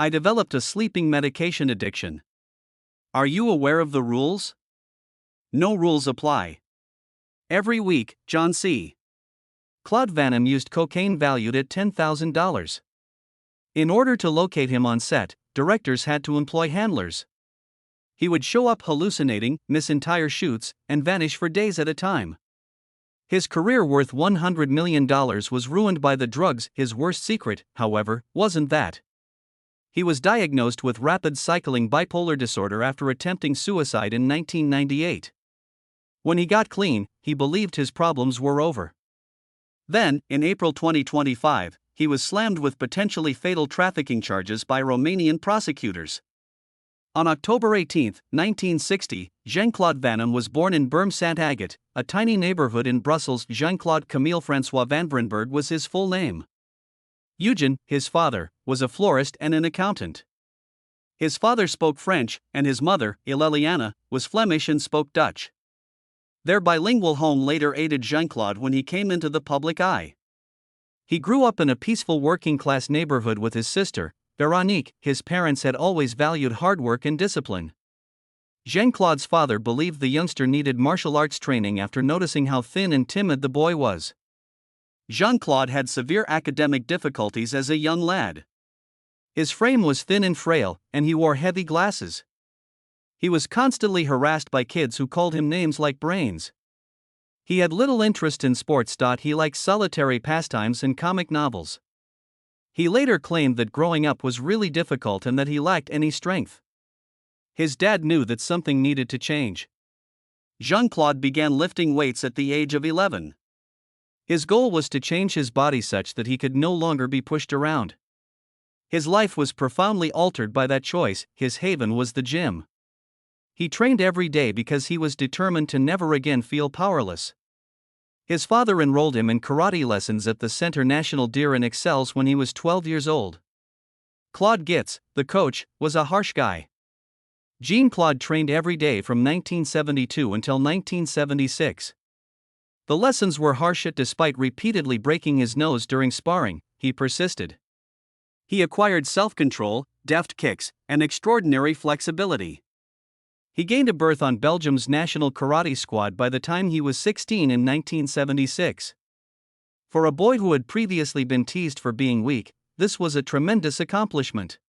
I developed a sleeping medication addiction. Are you aware of the rules? No rules apply. Every week, John C. Claude Damme used cocaine valued at $10,000. In order to locate him on set, directors had to employ handlers. He would show up hallucinating, miss entire shoots, and vanish for days at a time. His career worth $100 million was ruined by the drugs. His worst secret, however, wasn't that. He was diagnosed with rapid cycling bipolar disorder after attempting suicide in 1998. When he got clean, he believed his problems were over. Then, in April 2025, he was slammed with potentially fatal trafficking charges by Romanian prosecutors. On October 18, 1960, Jean-Claude Damme was born in Berme-Saint-Agathe, a tiny neighborhood in Brussels. Jean-Claude Camille François Van Vrenberg was his full name. Eugen, his father, was a florist and an accountant. His father spoke French, and his mother, Liliana, was Flemish and spoke Dutch. Their bilingual home later aided Jean-Claude when he came into the public eye. He grew up in a peaceful working-class neighborhood with his sister, Veronique. His parents had always valued hard work and discipline. Jean-Claude's father believed the youngster needed martial arts training after noticing how thin and timid the boy was. Jean-Claude had severe academic difficulties as a young lad. His frame was thin and frail, and he wore heavy glasses. He was constantly harassed by kids who called him names like brains. He had little interest in sports. He liked solitary pastimes and comic novels. He later claimed that growing up was really difficult and that he lacked any strength. His dad knew that something needed to change. Jean-Claude began lifting weights at the age of 11. His goal was to change his body such that he could no longer be pushed around. His life was profoundly altered by that choice. His haven was the gym. He trained every day because he was determined to never again feel powerless. His father enrolled him in karate lessons at the Centre National d'Art and Excels when he was 12 years old. Claude Gitz, the coach, was a harsh guy. Jean-Claude trained every day from 1972 until 1976. The lessons were harsh. Despite repeatedly breaking his nose during sparring, he persisted. He acquired self-control, deft kicks, and extraordinary flexibility. He gained a berth on Belgium's national karate squad by the time he was 16 in 1976. For a boy who had previously been teased for being weak, this was a tremendous accomplishment.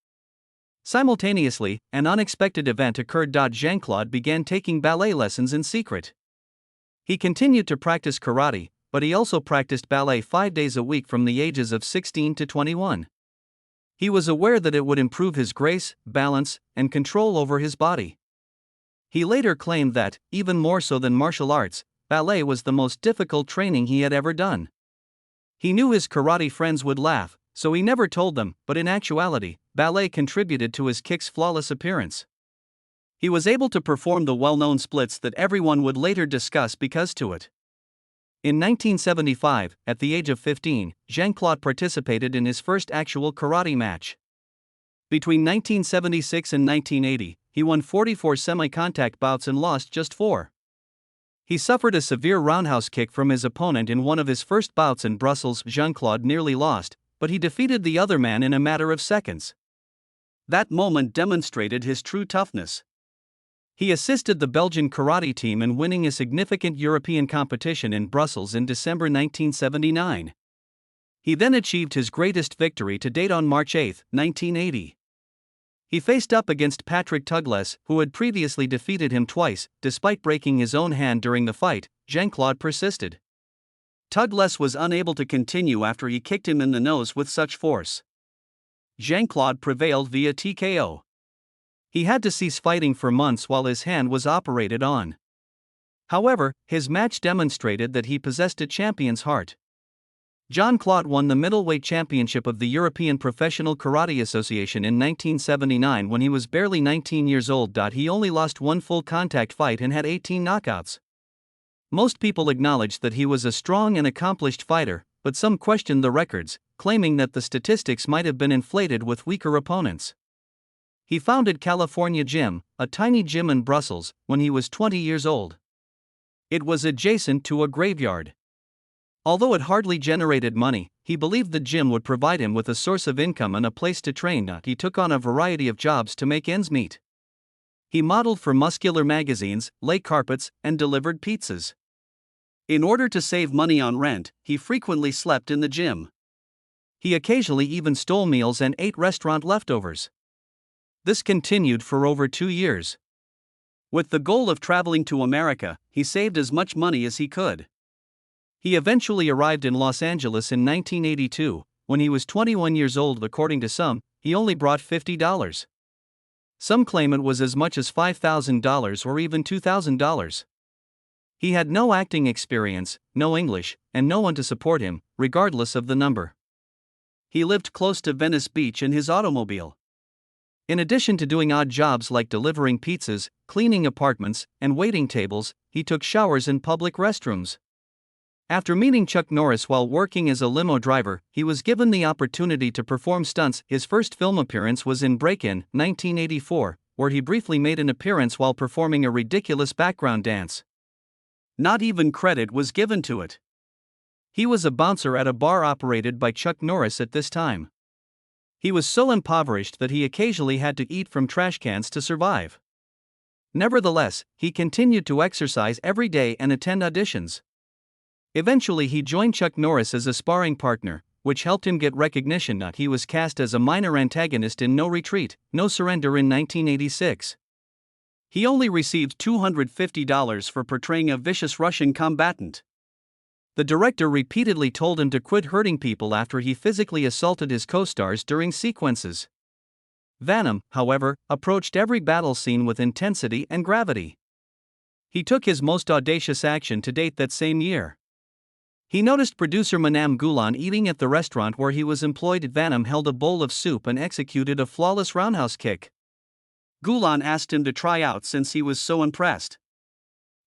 Simultaneously, an unexpected event occurred. Jean-Claude began taking ballet lessons in secret. He continued to practice karate, but he also practiced ballet 5 days a week from the ages of 16 to 21. He was aware that it would improve his grace, balance, and control over his body. He later claimed that, even more so than martial arts, ballet was the most difficult training he had ever done. He knew his karate friends would laugh, so he never told them, but in actuality, ballet contributed to his kick's flawless appearance. He was able to perform the well-known splits that everyone would later discuss because to it. In 1975, at the age of 15, Jean-Claude participated in his first actual karate match. Between 1976 and 1980, he won 44 semi-contact bouts and lost just 4. He suffered a severe roundhouse kick from his opponent in one of his first bouts in Brussels. Jean-Claude nearly lost, but he defeated the other man in a matter of seconds. That moment demonstrated his true toughness. He assisted the Belgian karate team in winning a significant European competition in Brussels in December 1979. He then achieved his greatest victory to date on March 8, 1980. He faced up against Patrick Tugles, who had previously defeated him twice. Despite breaking his own hand during the fight, Jean-Claude persisted. Tugles was unable to continue after he kicked him in the nose with such force. Jean-Claude prevailed via TKO. He had to cease fighting for months while his hand was operated on. However, his match demonstrated that he possessed a champion's heart. Jean-Claude won the middleweight championship of the European Professional Karate Association in 1979 when he was barely 19 years old. He only lost one full contact fight and had 18 knockouts. Most people acknowledged that he was a strong and accomplished fighter, but some questioned the records, claiming that the statistics might have been inflated with weaker opponents. He founded California Gym, a tiny gym in Brussels, when he was 20 years old. It was adjacent to a graveyard. Although it hardly generated money, he believed the gym would provide him with a source of income and a place to train. He took on a variety of jobs to make ends meet. He modeled for muscular magazines, laid carpets, and delivered pizzas. In order to save money on rent, he frequently slept in the gym. He occasionally even stole meals and ate restaurant leftovers. This continued for over 2 years. With the goal of traveling to America, he saved as much money as he could. He eventually arrived in Los Angeles in 1982. When he was 21 years old, according to some, he only brought $50. Some claim it was as much as $5,000 or even $2,000. He had no acting experience, no English, and no one to support him, regardless of the number. He lived close to Venice Beach in his automobile. In addition to doing odd jobs like delivering pizzas, cleaning apartments, and waiting tables, he took showers in public restrooms. After meeting Chuck Norris while working as a limo driver, he was given the opportunity to perform stunts. His first film appearance was in Break-In, 1984, where he briefly made an appearance while performing a ridiculous background dance. Not even credit was given to it. He was a bouncer at a bar operated by Chuck Norris at this time. He was so impoverished that he occasionally had to eat from trash cans to survive. Nevertheless, he continued to exercise every day and attend auditions. Eventually, he joined Chuck Norris as a sparring partner, which helped him get recognition. He was cast as a minor antagonist in No Retreat, No Surrender in 1986. He only received $250 for portraying a vicious Russian combatant. The director repeatedly told him to quit hurting people after he physically assaulted his co-stars during sequences. Damme, however, approached every battle scene with intensity and gravity. He took his most audacious action to date that same year. He noticed producer Manam Gulan eating at the restaurant where he was employed. Damme held a bowl of soup and executed a flawless roundhouse kick. Gulan asked him to try out since he was so impressed.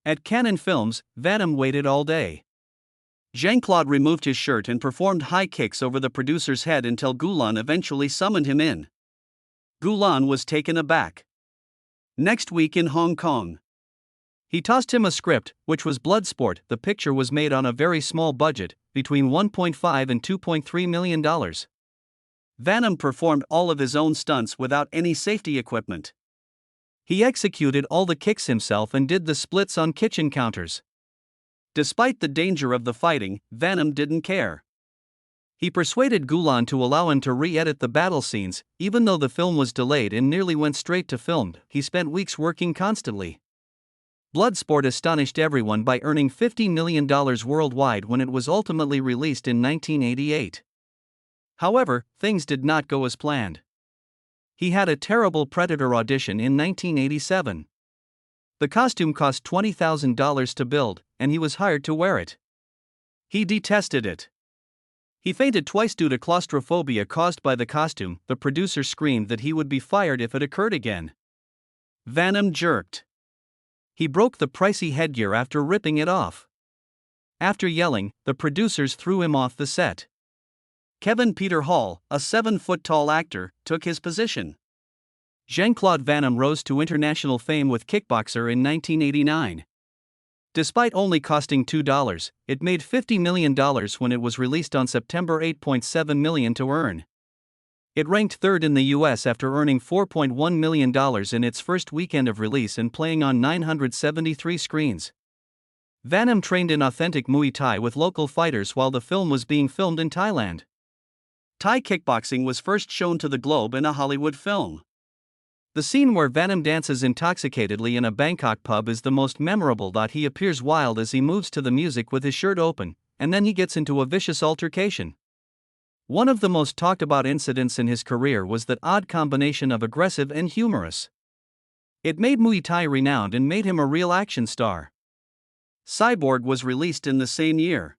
At Cannon Films, Damme waited all day. Jean-Claude removed his shirt and performed high kicks over the producer's head until Gulan eventually summoned him in. Gulan was taken aback. Next week in Hong Kong, he tossed him a script, which was Bloodsport. The picture was made on a very small budget, between $1.5 and $2.3 million. Damme performed all of his own stunts without any safety equipment. He executed all the kicks himself and did the splits on kitchen counters. Despite the danger of the fighting, Damme didn't care. He persuaded Gulan to allow him to re-edit the battle scenes, even though the film was delayed and nearly went straight to film. He spent weeks working constantly. Bloodsport astonished everyone by earning $50 million worldwide when it was ultimately released in 1988. However, things did not go as planned. He had a terrible Predator audition in 1987. The costume cost $20,000 to build, and he was hired to wear it. He detested it. He fainted twice due to claustrophobia caused by the costume. The producer screamed that he would be fired if it occurred again. Damme jerked. He broke the pricey headgear after ripping it off. After yelling, the producers threw him off the set. Kevin Peter Hall, a 7-foot-tall actor, took his position. Jean-Claude Damme rose to international fame with Kickboxer in 1989. Despite only costing $2, it made $50 million when it was released on September. $8.7 million to earn. It ranked third in the US after earning $4.1 million in its first weekend of release and playing on 973 screens. Damme trained in authentic Muay Thai with local fighters while the film was being filmed in Thailand. Thai kickboxing was first shown to the globe in a Hollywood film. The scene where Damme dances intoxicatedly in a Bangkok pub is the most memorable. He appears wild as he moves to the music with his shirt open, and then he gets into a vicious altercation. One of the most talked about incidents in his career was that odd combination of aggressive and humorous. It made Muay Thai renowned and made him a real action star. Cyborg was released in the same year.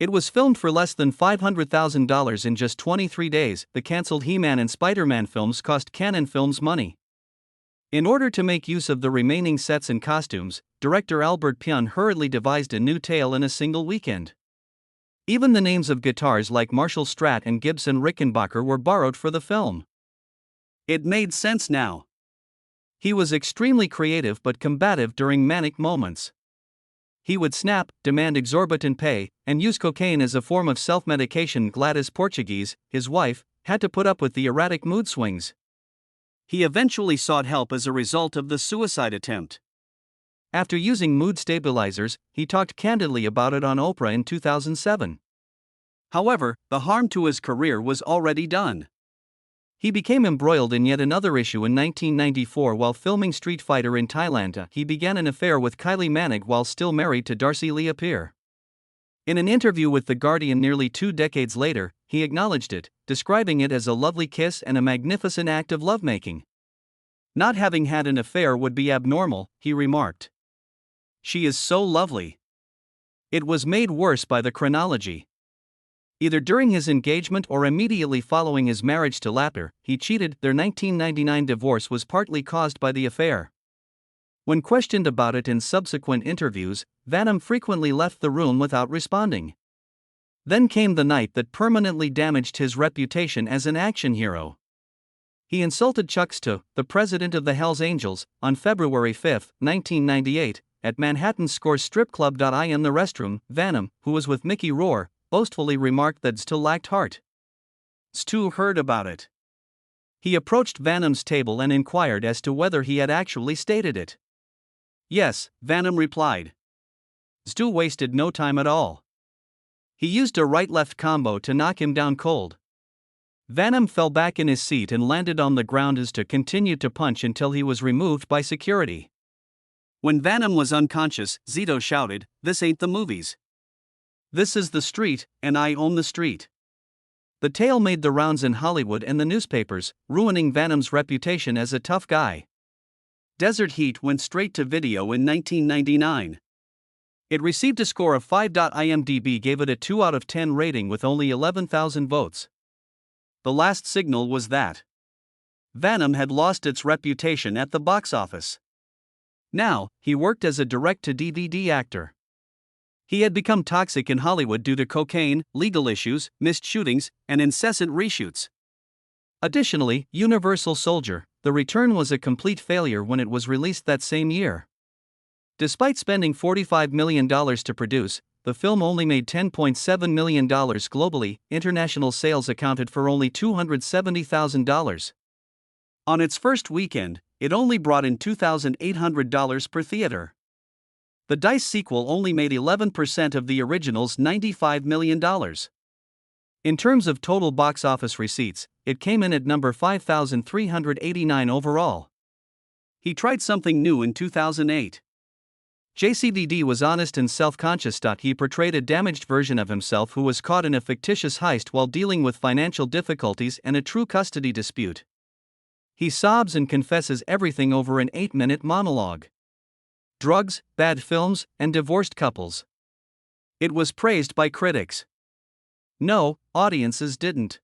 It was filmed for less than $500,000 in just 23 days. The cancelled He-Man and Spider-Man films cost Cannon Films money. In order to make use of the remaining sets and costumes, director Albert Pyun hurriedly devised a new tale in a single weekend. Even the names of guitars like Marshall Strat and Gibson Rickenbacker were borrowed for the film. It made sense now. He was extremely creative but combative during manic moments. He would snap, demand exorbitant pay, and use cocaine as a form of self-medication. Gladys Portuguese, his wife, had to put up with the erratic mood swings. He eventually sought help as a result of the suicide attempt. After using mood stabilizers, he talked candidly about it on Oprah in 2007. However, the harm to his career was already done. He became embroiled in yet another issue in 1994 while filming Street Fighter in Thailand. He began an affair with Kylie Minogue while still married to Darcy Leah Peer. In an interview with The Guardian nearly 2 decades later, he acknowledged it, describing it as a lovely kiss and a magnificent act of lovemaking. Not having had an affair would be abnormal, he remarked. She is so lovely. It was made worse by the chronology. Either during his engagement or immediately following his marriage to Lapper, he cheated. Their 1999 divorce was partly caused by the affair. When questioned about it in subsequent interviews, Damme frequently left the room without responding. Then came the night that permanently damaged his reputation as an action hero. He insulted Chuck Stu, the president of the Hells Angels, on February 5, 1998, at Manhattan's Score strip club. In the restroom, Damme, who was with Mickey Rourke, boastfully remarked that Stu lacked heart. Stu heard about it. He approached Damme's table and inquired as to whether he had actually stated it. Yes, Damme replied. Stu wasted no time at all. He used a right-left combo to knock him down cold. Damme fell back in his seat and landed on the ground as Stu continued to punch until he was removed by security. When Damme was unconscious, Zito shouted, "This ain't the movies. This is the street, and I own the street." The tale made the rounds in Hollywood and the newspapers, ruining Damme's reputation as a tough guy. Desert Heat went straight to video in 1999. It received a score of 5. IMDb gave it a 2 out of 10 rating with only 11,000 votes. The last signal was that Damme had lost its reputation at the box office. Now, he worked as a direct-to-DVD actor. He had become toxic in Hollywood due to cocaine, legal issues, missed shootings, and incessant reshoots. Additionally, Universal Soldier: The Return was a complete failure when it was released that same year. Despite spending $45 million to produce, the film only made $10.7 million globally. International sales accounted for only $270,000. On its first weekend, it only brought in $2,800 per theater. The Dice sequel only made 11% of the original's $95 million. In terms of total box office receipts, it came in at number 5,389 overall. He tried something new in 2008. JCVD was honest and self-conscious. He portrayed a damaged version of himself who was caught in a fictitious heist while dealing with financial difficulties and a true custody dispute. He sobs and confesses everything over an 8-minute monologue. Drugs, bad films, and divorced couples. It was praised by critics. No, audiences didn't.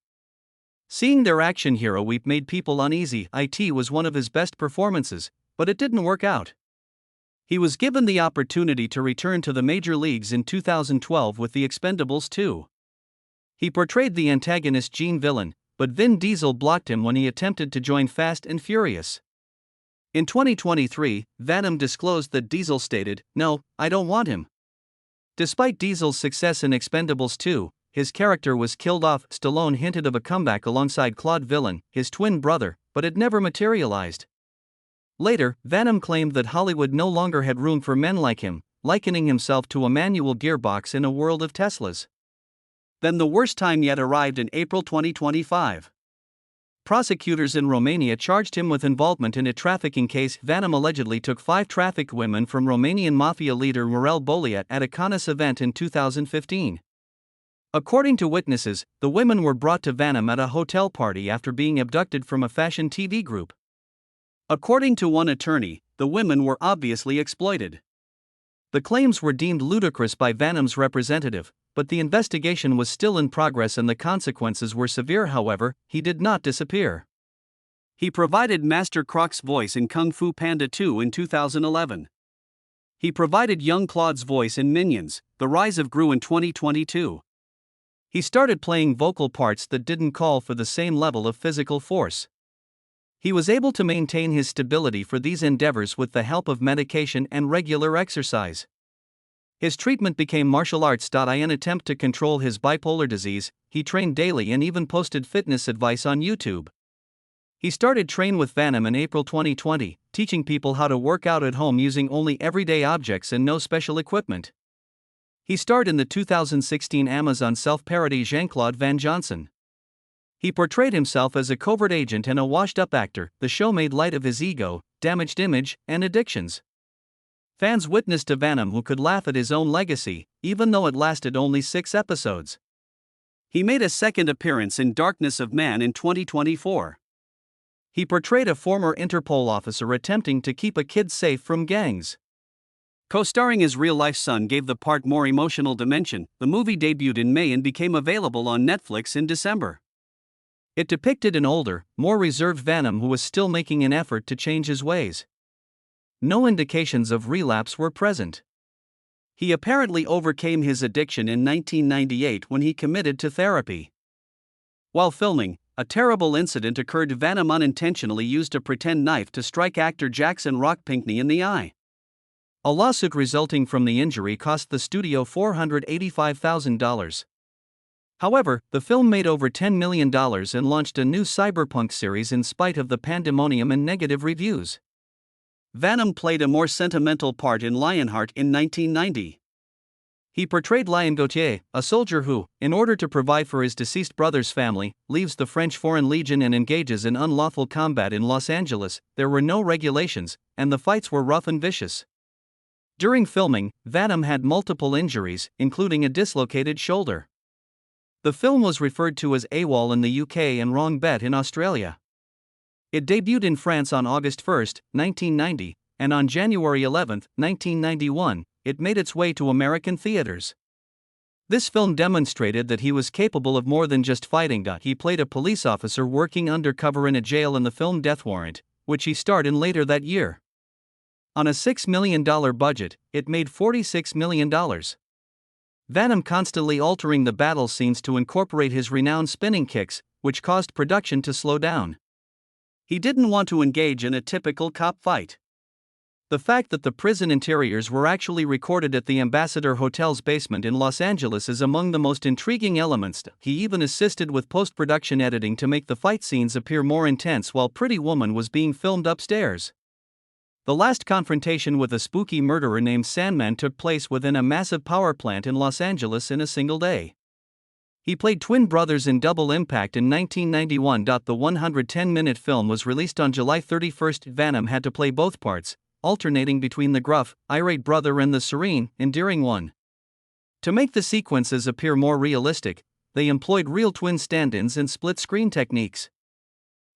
Seeing their action hero weep made people uneasy. It was one of his best performances, but it didn't work out. He was given the opportunity to return to the major leagues in 2012 with The Expendables 2. He portrayed the antagonist Gene Villain, but Vin Diesel blocked him when he attempted to join Fast and Furious. In 2023, Damme disclosed that Diesel stated, "No, I don't want him." Despite Diesel's success in Expendables 2, his character was killed off. Stallone hinted of a comeback alongside Claude Villain, his twin brother, but it never materialized. Later, Damme claimed that Hollywood no longer had room for men like him, likening himself to a manual gearbox in a world of Teslas. Then the worst time yet arrived in April 2025. Prosecutors in Romania charged him with involvement in a trafficking case. Damme allegedly took 5 trafficked women from Romanian mafia leader Mirel Boliat at a Canis event in 2015. According to witnesses, the women were brought to Damme at a hotel party after being abducted from a fashion TV group. According to one attorney, the women were obviously exploited. The claims were deemed ludicrous by Damme's representative, but the investigation was still in progress and the consequences were severe. However, he did not disappear. He provided Master Croc's voice in Kung Fu Panda 2 in 2011. He provided young Claude's voice in Minions: The Rise of Gru in 2022. He started playing vocal parts that didn't call for the same level of physical force. He was able to maintain his stability for these endeavors with the help of medication and regular exercise. His treatment became martial arts. In an attempt to control his bipolar disease, he trained daily and even posted fitness advice on YouTube. He started Train with Damme in April 2020, teaching people how to work out at home using only everyday objects and no special equipment. He starred in the 2016 Amazon self-parody Jean-Claude Van Johnson. He portrayed himself as a covert agent and a washed-up actor. The show made light of his ego, damaged image, and addictions. Fans witnessed a Damme who could laugh at his own legacy, even though it lasted only 6 episodes. He made a second appearance in Darkness of Man in 2024. He portrayed a former Interpol officer attempting to keep a kid safe from gangs. Co-starring his real-life son gave the part more emotional dimension. The movie debuted in May and became available on Netflix in December. It depicted an older, more reserved Damme who was still making an effort to change his ways. No indications of relapse were present. He apparently overcame his addiction in 1998 when he committed to therapy. While filming, a terrible incident occurred. Damme unintentionally used a pretend knife to strike actor Jackson Rock Pinkney in the eye. A lawsuit resulting from the injury cost the studio $485,000. However, the film made over $10 million and launched a new cyberpunk series in spite of the pandemonium and negative reviews. Damme played a more sentimental part in Lionheart in 1990. He portrayed Lion Gautier, a soldier who, in order to provide for his deceased brother's family, leaves the French Foreign Legion and engages in unlawful combat in Los Angeles. There were no regulations, and the fights were rough and vicious. During filming, Damme had multiple injuries, including a dislocated shoulder. The film was referred to as AWOL in the UK and Wrong Bet in Australia. It debuted in France on August 1, 1990, and on January 11, 1991, it made its way to American theaters. This film demonstrated that he was capable of more than just fighting. He played a police officer working undercover in a jail in the film Death Warrant, which he starred in later that year. On a $6 million budget, it made $46 million. Damme constantly altering the battle scenes to incorporate his renowned spinning kicks, which caused production to slow down. He didn't want to engage in a typical cop fight. The fact that the prison interiors were actually recorded at the Ambassador Hotel's basement in Los Angeles is among the most intriguing elements. He even assisted with post-production editing to make the fight scenes appear more intense while Pretty Woman was being filmed upstairs. The last confrontation with a spooky murderer named Sandman took place within a massive power plant in Los Angeles in a single day. He played twin brothers in Double Impact in 1991. The 110-minute film was released on July 31. Damme had to play both parts, alternating between the gruff, irate brother and the serene, endearing one. To make the sequences appear more realistic, they employed real twin stand-ins and split-screen techniques.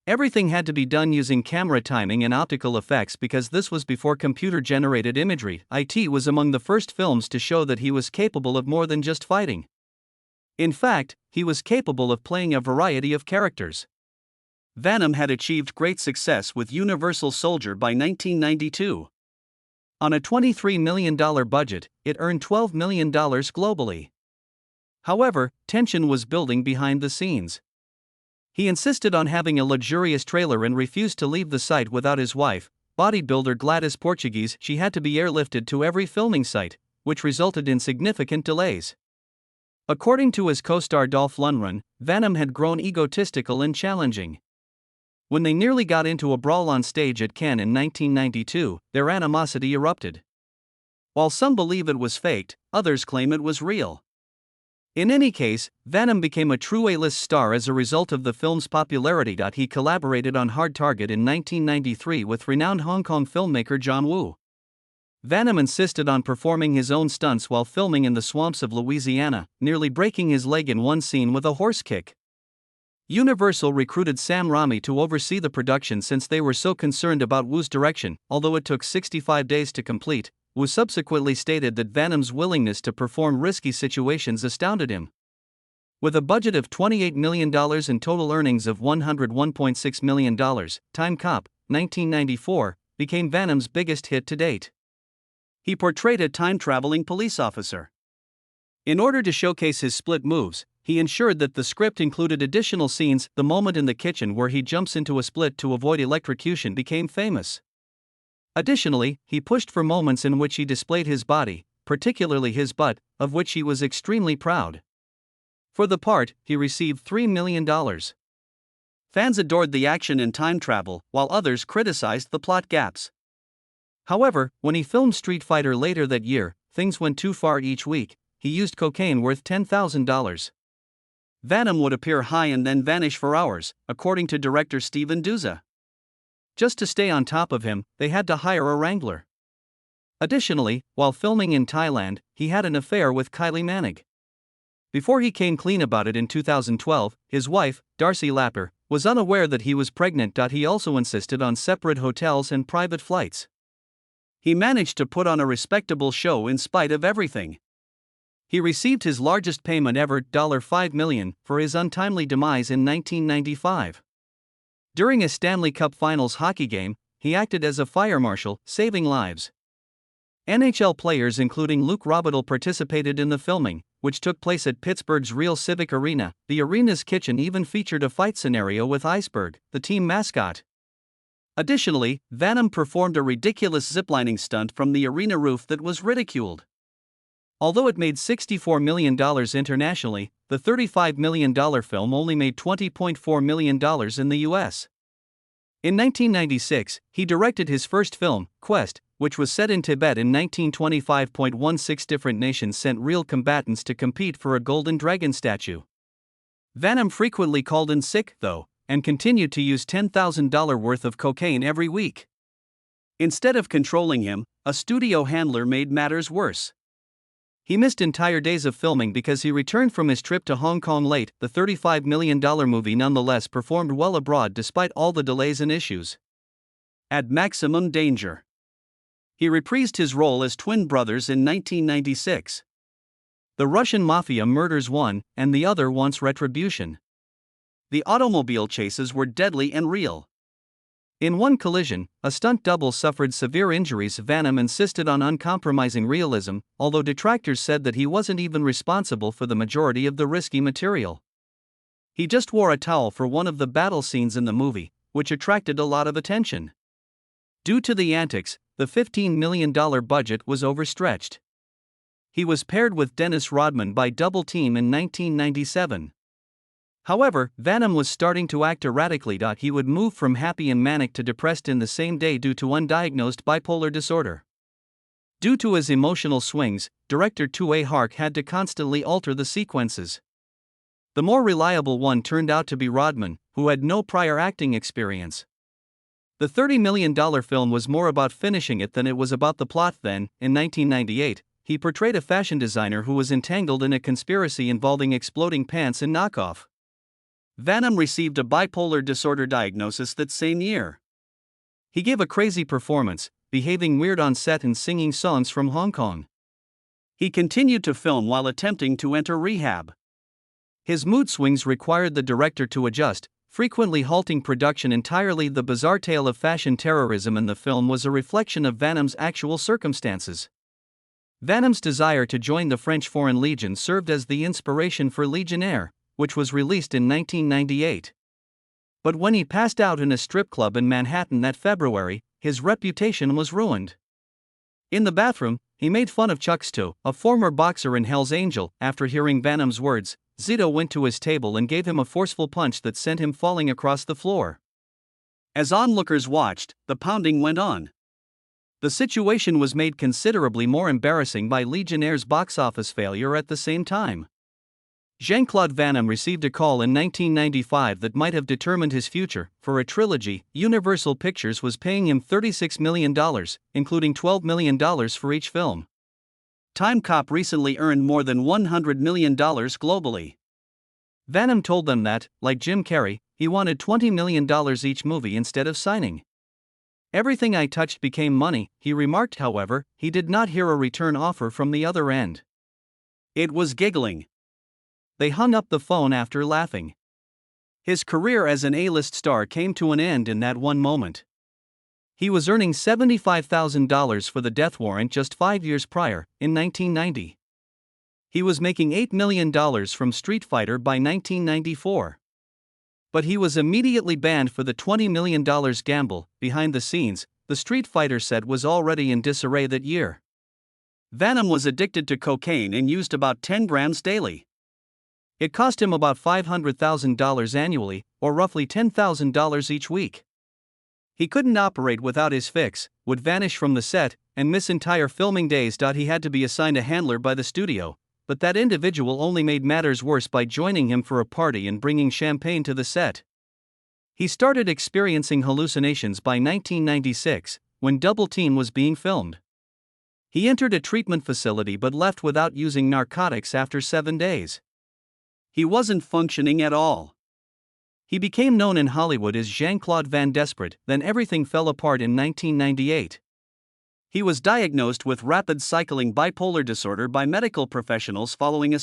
Everything had to be done using camera timing and optical effects because this was before computer-generated imagery. It was among the first films to show that he was capable of more than just fighting. In fact, he was capable of playing a variety of characters. Damme had achieved great success with Universal Soldier by 1992. On a $23 million budget, it earned $12 million globally. However, tension was building behind the scenes. He insisted on having a luxurious trailer and refused to leave the site without his wife, bodybuilder Gladys Portuguese. She had to be airlifted to every filming site, which resulted in significant delays. According to his co-star Dolph Lundgren, Damme had grown egotistical and challenging. When they nearly got into a brawl on stage at Cannes in 1992, their animosity erupted. While some believe it was faked, others claim it was real. In any case, Damme became a true A-list star as a result of the film's popularity. He collaborated on Hard Target in 1993 with renowned Hong Kong filmmaker John Woo. Damme insisted on performing his own stunts while filming in the swamps of Louisiana, nearly breaking his leg in one scene with a horse kick. Universal recruited Sam Raimi to oversee the production since they were so concerned about Woo's direction. Although it took 65 days to complete, Woo subsequently stated that Damme's willingness to perform risky situations astounded him. With a budget of $28 million and total earnings of $101.6 million, Time Cop, 1994, became Damme's biggest hit to date. He portrayed a time-traveling police officer. In order to showcase his split moves, he ensured that the script included additional scenes. The moment in the kitchen where he jumps into a split to avoid electrocution became famous. Additionally, he pushed for moments in which he displayed his body, particularly his butt, of which he was extremely proud. For the part, he received $3 million. Fans adored the action and time travel, while others criticized the plot gaps. However, when he filmed Street Fighter later that year, things went too far each week. He used cocaine worth $10,000. Venom would appear high and then vanish for hours, according to director Steven Douza. Just to stay on top of him, they had to hire a wrangler. Additionally, while filming in Thailand, he had an affair with Kylie Minogue. Before he came clean about it in 2012, his wife, Darcy Lapper, was unaware that he was pregnant. He also insisted on separate hotels and private flights. He managed to put on a respectable show in spite of everything. He received his largest payment ever, $5 million, for his untimely demise in 1995. During a Stanley Cup Finals hockey game, he acted as a fire marshal, saving lives. NHL players including Luc Robitaille participated in the filming, which took place at Pittsburgh's Real Civic Arena. The arena's kitchen even featured a fight scenario with Iceberg, the team mascot. Additionally, Venom performed a ridiculous ziplining stunt from the arena roof that was ridiculed. Although it made $64 million internationally, the $35 million film only made $20.4 million in the US. In 1996, he directed his first film, Quest, which was set in Tibet in 1925. 16 different nations sent real combatants to compete for a golden dragon statue. Venom frequently called in sick, though, and continued to use $10,000 worth of cocaine every week. Instead of controlling him, a studio handler made matters worse. He missed entire days of filming because he returned from his trip to Hong Kong late. The $35 million movie nonetheless performed well abroad despite all the delays and issues. At Maximum Danger. He reprised his role as twin brothers in 1996. The Russian mafia murders one, and the other wants retribution. The automobile chases were deadly and real. In one collision, a stunt double suffered severe injuries. Venom insisted on uncompromising realism, although detractors said that he wasn't even responsible for the majority of the risky material. He just wore a towel for one of the battle scenes in the movie, which attracted a lot of attention. Due to the antics, the $15 million budget was overstretched. He was paired with Dennis Rodman by Double Team in 1997. However, Venom was starting to act erratically. He would move from happy and manic to depressed in the same day due to undiagnosed bipolar disorder. Due to his emotional swings, director Tue Hark had to constantly alter the sequences. The more reliable one turned out to be Rodman, who had no prior acting experience. The $30 million film was more about finishing it than it was about the plot. Then, in 1998, he portrayed a fashion designer who was entangled in a conspiracy involving exploding pants and knockoff. Venom received a bipolar disorder diagnosis that same year. He gave a crazy performance, behaving weird on set and singing songs from Hong Kong. He continued to film while attempting to enter rehab. His mood swings required the director to adjust, frequently halting production entirely. The bizarre tale of fashion terrorism in the film was a reflection of Venom's actual circumstances. Venom's desire to join the French Foreign Legion served as the inspiration for Legionnaire, which was released in 1998. But when he passed out in a strip club in Manhattan that February, his reputation was ruined. In the bathroom, he made fun of Chuck Sto, a former boxer in Hell's Angel. After hearing Venom's words, Zito went to his table and gave him a forceful punch that sent him falling across the floor. As onlookers watched, the pounding went on. The situation was made considerably more embarrassing by Legionnaire's box office failure at the same time. Jean-Claude Van Damme received a call in 1995 that might have determined his future. For a trilogy, Universal Pictures was paying him $36 million, including $12 million for each film. Time Cop recently earned more than $100 million globally. Van Damme told them that, like Jim Carrey, he wanted $20 million each movie instead of signing. Everything I touched became money, he remarked. However, he did not hear a return offer from the other end. It was giggling. They hung up the phone after laughing. His career as an A-list star came to an end in that one moment. He was earning $75,000 for the death warrant just 5 years prior, in 1990. He was making $8 million from Street Fighter by 1994. But he was immediately banned for the $20 million gamble. Behind the scenes, the Street Fighter set was already in disarray that year. Van was addicted to cocaine and used about 10 grams daily. It cost him about $500,000 annually, or roughly $10,000 each week. He couldn't operate without his fix, would vanish from the set, and miss entire filming days. He had to be assigned a handler by the studio, but that individual only made matters worse by joining him for a party and bringing champagne to the set. He started experiencing hallucinations by 1996, when Double Team was being filmed. He entered a treatment facility but left without using narcotics after 7 days. He wasn't functioning at all. He became known in Hollywood as Jean-Claude Van Desperate. Then everything fell apart in 1998. He was diagnosed with rapid cycling bipolar disorder by medical professionals following a